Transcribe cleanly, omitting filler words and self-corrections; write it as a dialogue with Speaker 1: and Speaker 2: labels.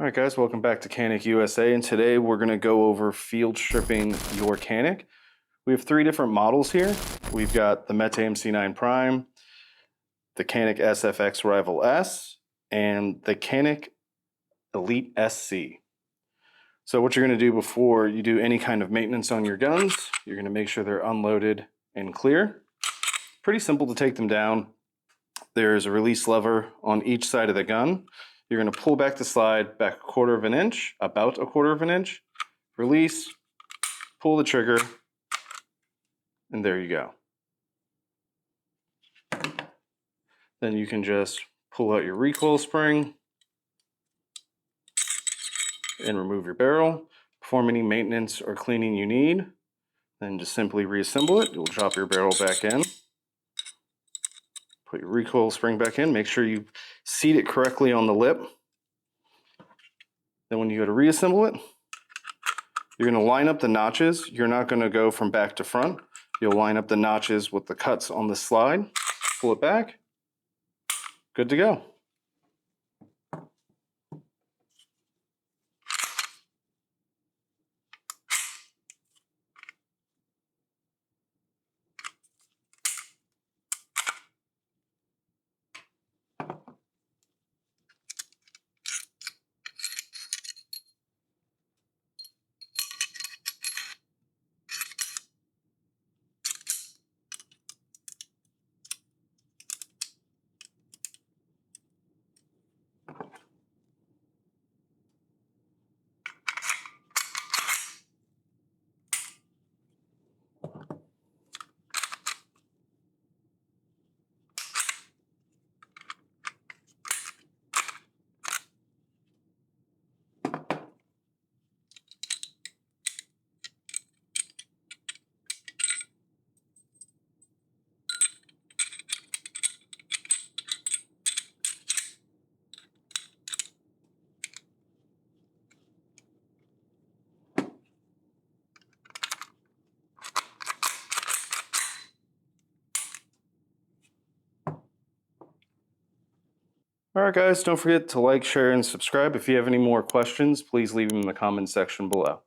Speaker 1: All right, guys, welcome back to Canik USA, and today we're going to go over field stripping your Canik. We have three different models here. We've got the Mete MC9 Prime, the Canik SFX Rival S, and the Canik Elite SC. So what you're going to do before you do any kind of maintenance on your guns, you're going to make sure they're unloaded and clear. Pretty simple to take them down. There's a release lever on each side of the gun. You're going to pull back the slide back a quarter of an inch, about a quarter of an inch, release, pull the trigger, and there you go. Then you can just pull out your recoil spring and remove your barrel. Perform any maintenance or cleaning you need. Then just simply reassemble it. You'll drop your barrel back in. Put your recoil spring back in. Make sure you seat it correctly on the lip. Then when you go to reassemble it, you're going to line up the notches. You're not going to go from back to front. You'll line up the notches with the cuts on the slide. Pull it back. Good to go. All right, guys, don't forget to like, share, and subscribe. If you have any more questions, please leave them in the comment section below.